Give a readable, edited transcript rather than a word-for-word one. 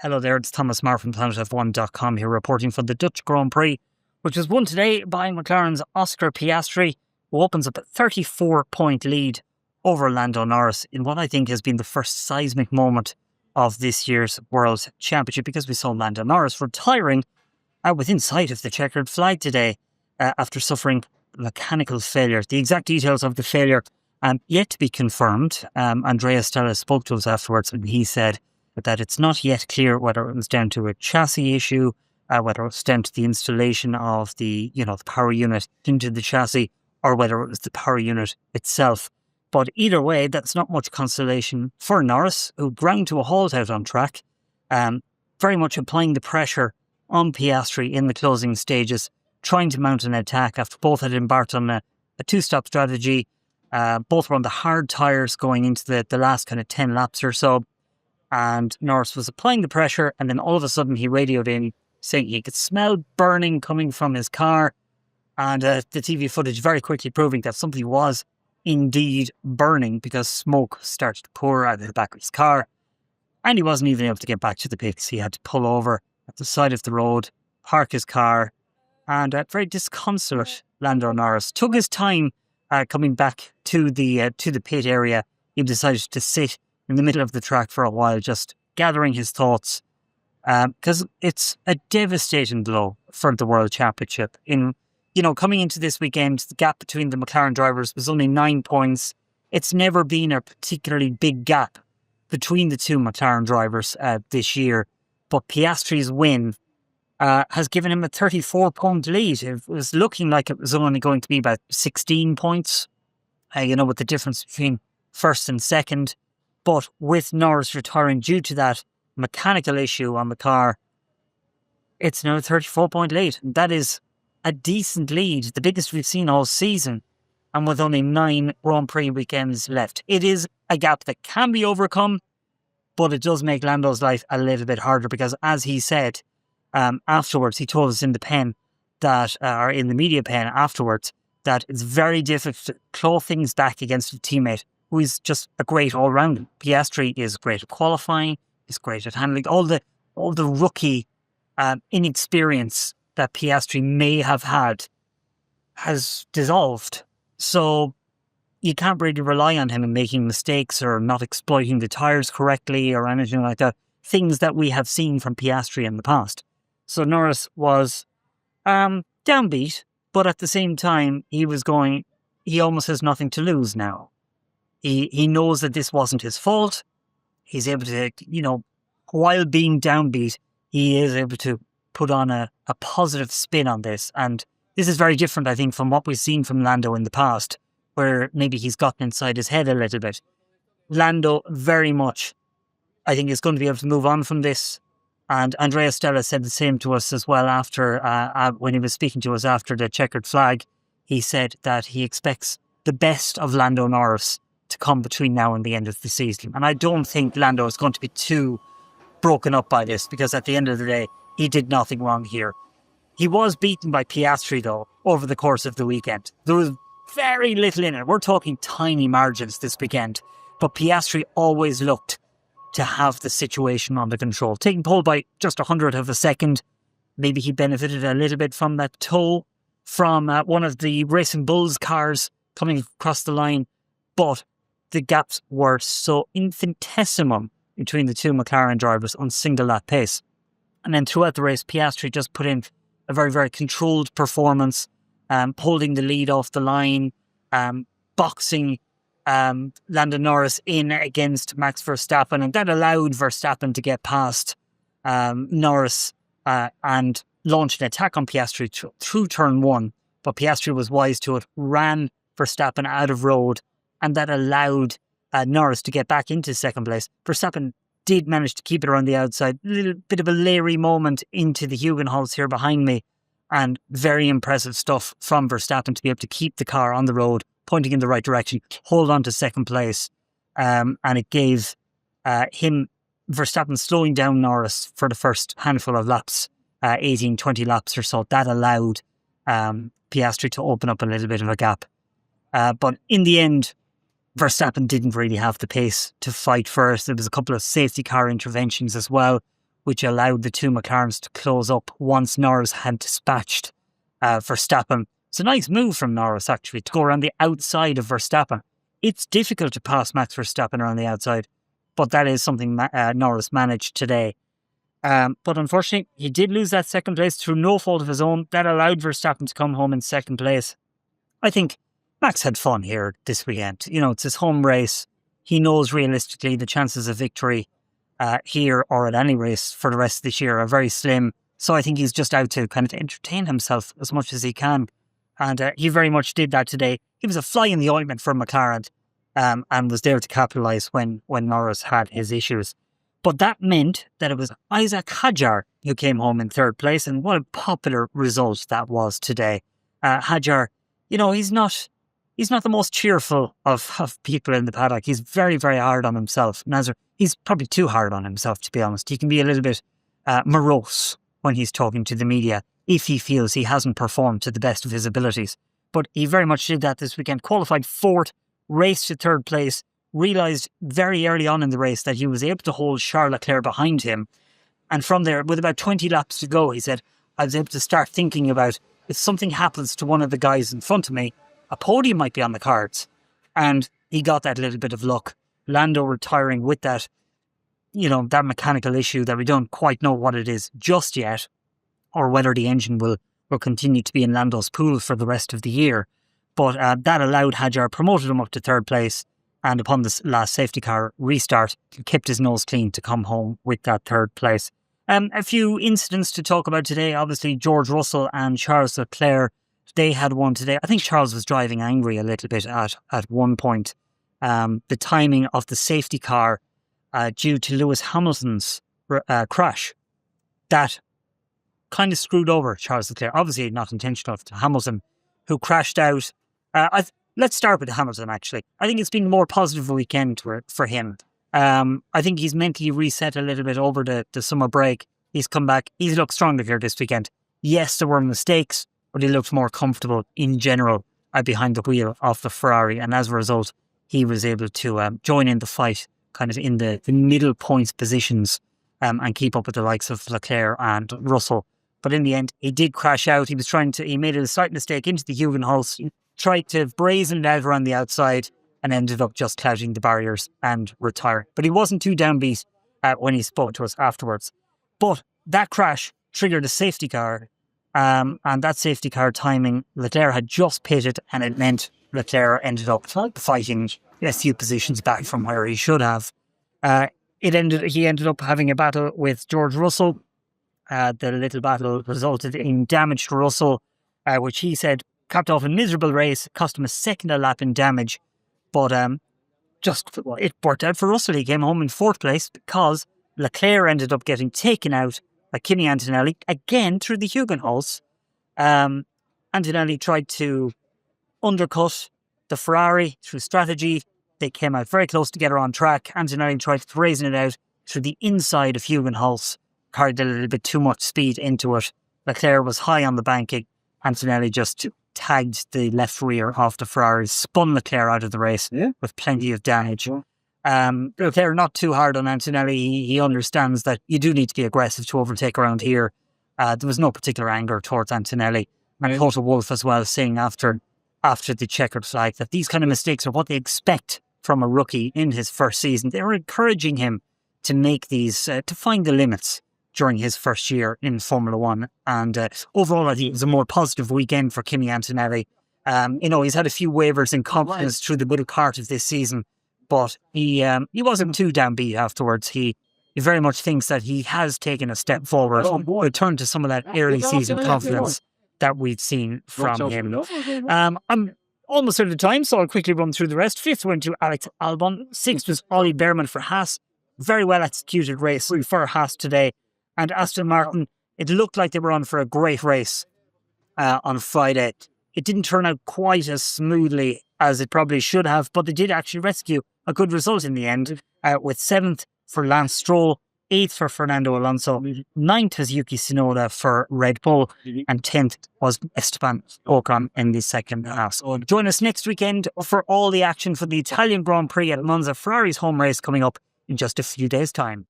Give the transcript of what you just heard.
Hello there, it's Thomas Maher from PlanetF1.com here reporting for the Dutch Grand Prix, which was won today by McLaren's Oscar Piastri, who opens up a 34-point lead over Lando Norris in what I think has been the first seismic moment of this year's World Championship, because we saw Lando Norris retiring within sight of the checkered flag today after suffering mechanical failure. The exact details of the failure yet to be confirmed. Andrea Stella spoke to us afterwards and he said that it's not yet clear whether it was down to a chassis issue, whether it was down to the installation of the power unit into the chassis, or whether it was the power unit itself. But either way, that's not much consolation for Norris, who ground to a halt out on track, very much applying the pressure on Piastri in the closing stages, trying to mount an attack after both had embarked on a two-stop strategy. Both were on the hard tyres going into the last kind of 10 laps or so. And Norris was applying the pressure, and then all of a sudden he radioed in saying he could smell burning coming from his car. And the TV footage very quickly proving that something was indeed burning, because smoke started to pour out of the back of his car. And he wasn't even able to get back to the pits. He had to pull over at the side of the road, park his car, and very disconsolate Lando Norris took his time coming back to the pit area. He decided to sit in the middle of the track for a while, just gathering his thoughts, because it's a devastating blow for the World Championship. Coming into this weekend, the gap between the McLaren drivers was only 9 points. It's never been a particularly big gap between the two McLaren drivers this year, but Piastri's win has given him a 34-point lead. It was looking like it was only going to be about 16 points, with the difference between first and second. But with Norris retiring due to that mechanical issue on the car, it's now a 34-point lead. That is a decent lead, the biggest we've seen all season, and with only 9 Grand Prix weekends left. It is a gap that can be overcome, but it does make Lando's life a little bit harder, because as he said afterwards, he told us in the pen that, or in the media pen afterwards, that it's very difficult to claw things back against a teammate who is just a great all-rounder. Piastri is great at qualifying, he's great at handling all the rookie inexperience that Piastri may have had has dissolved. So you can't really rely on him in making mistakes or not exploiting the tyres correctly or anything like that. Things that we have seen from Piastri in the past. So Norris was downbeat, but at the same time, he almost has nothing to lose now. He knows that this wasn't his fault. He's able to, while being downbeat, he is able to put on a positive spin on this. And this is very different, I think, from what we've seen from Lando in the past, where maybe he's gotten inside his head a little bit. Lando very much, I think, is going to be able to move on from this. And Andrea Stella said the same to us as well after, when he was speaking to us after the checkered flag. He said that he expects the best of Lando Norris to come between now and the end of the season. And I don't think Lando is going to be too broken up by this, because at the end of the day, he did nothing wrong here. He was beaten by Piastri, though, over the course of the weekend. There was very little in it. We're talking tiny margins this weekend. But Piastri always looked to have the situation under control. Taking pole by just 100th of a second. Maybe he benefited a little bit from that tow from one of the Racing Bulls cars coming across the line. But the gaps were so infinitesimal between the two McLaren drivers on single lap pace. And then throughout the race, Piastri just put in a very, very controlled performance, holding the lead off the line, boxing Lando Norris in against Max Verstappen, and that allowed Verstappen to get past Norris and launch an attack on Piastri through turn 1. But Piastri was wise to it, ran Verstappen out of road, and that allowed Norris to get back into second place. Verstappen did manage to keep it around the outside. A little bit of a leery moment into the Hugenholz here behind me, and very impressive stuff from Verstappen to be able to keep the car on the road, pointing in the right direction, hold on to second place. And it gave Verstappen slowing down Norris for the first handful of laps, 18, 20 laps or so. That allowed Piastri to open up a little bit of a gap. But in the end, Verstappen didn't really have the pace to fight first. There was a couple of safety car interventions as well, which allowed the two McLarens to close up once Norris had dispatched Verstappen. It's a nice move from Norris, actually, to go around the outside of Verstappen. It's difficult to pass Max Verstappen around the outside, but that is something Norris managed today. But unfortunately, he did lose that second place through no fault of his own. That allowed Verstappen to come home in second place. I think Max had fun here this weekend. It's his home race. He knows realistically the chances of victory here or at any race for the rest of this year are very slim. So I think he's just out to kind of entertain himself as much as he can. And he very much did that today. He was a fly in the ointment for McLaren and was there to capitalise when Norris had his issues. But that meant that it was Isaac Hadjar who came home in third place, and what a popular result that was today. Hadjar, he's not the most cheerful of people in the paddock. He's very, very hard on himself. He's probably too hard on himself, to be honest. He can be a little bit morose when he's talking to the media if he feels he hasn't performed to the best of his abilities. But he very much did that this weekend. Qualified fourth, raced to third place, realised very early on in the race that he was able to hold Charles Leclerc behind him. And from there, with about 20 laps to go, he said, I was able to start thinking about if something happens to one of the guys in front of me, a podium might be on the cards. And he got that little bit of luck. Lando retiring with that, that mechanical issue that we don't quite know what it is just yet, or whether the engine will continue to be in Lando's pool for the rest of the year. But that allowed Hadjar, promoted him up to third place, and upon the last safety car restart, he kept his nose clean to come home with that third place. A few incidents to talk about today. Obviously, George Russell and Charles Leclerc, they had one today. I think Charles was driving angry a little bit at one point. The timing of the safety car due to Lewis Hamilton's crash, that kind of screwed over Charles Leclerc. Obviously not intentional to Hamilton, who crashed out. Let's start with Hamilton, actually. I think it's been a more positive weekend for him. I think he's mentally reset a little bit over the summer break. He's come back. He's looked stronger here this weekend. Yes, there were mistakes, but he looked more comfortable in general behind the wheel of the Ferrari. And as a result, he was able to join in the fight kind of in the middle points positions and keep up with the likes of Leclerc and Russell. But in the end, he did crash out. He made a slight mistake into the Hugenholz, tried to brazen it out around the outside and ended up just clouting the barriers and retiring. But he wasn't too downbeat when he spoke to us afterwards. But that crash triggered a safety car, and that safety car timing, Leclerc had just pitted, and it meant Leclerc ended up fighting a few positions back from where he should have. He ended up having a battle with George Russell. The little battle resulted in damage to Russell, which he said capped off a miserable race, cost him a second a lap in damage. But it worked out for Russell. He came home in fourth place because Leclerc ended up getting taken out by Kimi Antonelli, again through the Hugenholz. Antonelli tried to undercut the Ferrari through strategy. They came out very close together on track. Antonelli tried to brazen it out through the inside of Hugenholz, carried a little bit too much speed into it. Leclerc was high on the banking. Antonelli just tagged the left rear of the Ferrari, spun Leclerc out of the race with plenty of damage. Leclerc not too hard on Antonelli. He understands that you do need to be aggressive to overtake around here. There was no particular anger towards Antonelli. And Toto Wolff as well, saying after the checkered flag that these kind of mistakes are what they expect from a rookie in his first season. They were encouraging him to make these, to find the limits during his first year in Formula One. And overall, I think it was a more positive weekend for Kimi Antonelli. He's had a few waivers in confidence through the middle part of this season, but he wasn't too downbeat afterwards. He very much thinks that he has taken a step forward, returned to some of that early season confidence that we've seen from him. I'm almost out of time, so I'll quickly run through the rest. Fifth went to Alex Albon. Sixth was Ollie Bearman for Haas. Very well executed race for Haas today. And Aston Martin, it looked like they were on for a great race on Friday. It didn't turn out quite as smoothly as it probably should have, but they did actually rescue a good result in the end, with 7th for Lance Stroll, 8th for Fernando Alonso, 9th was Yuki Tsunoda for Red Bull, and 10th was Esteban Ocon in the second half. So join us next weekend for all the action for the Italian Grand Prix at Monza, Ferrari's home race coming up in just a few days' time.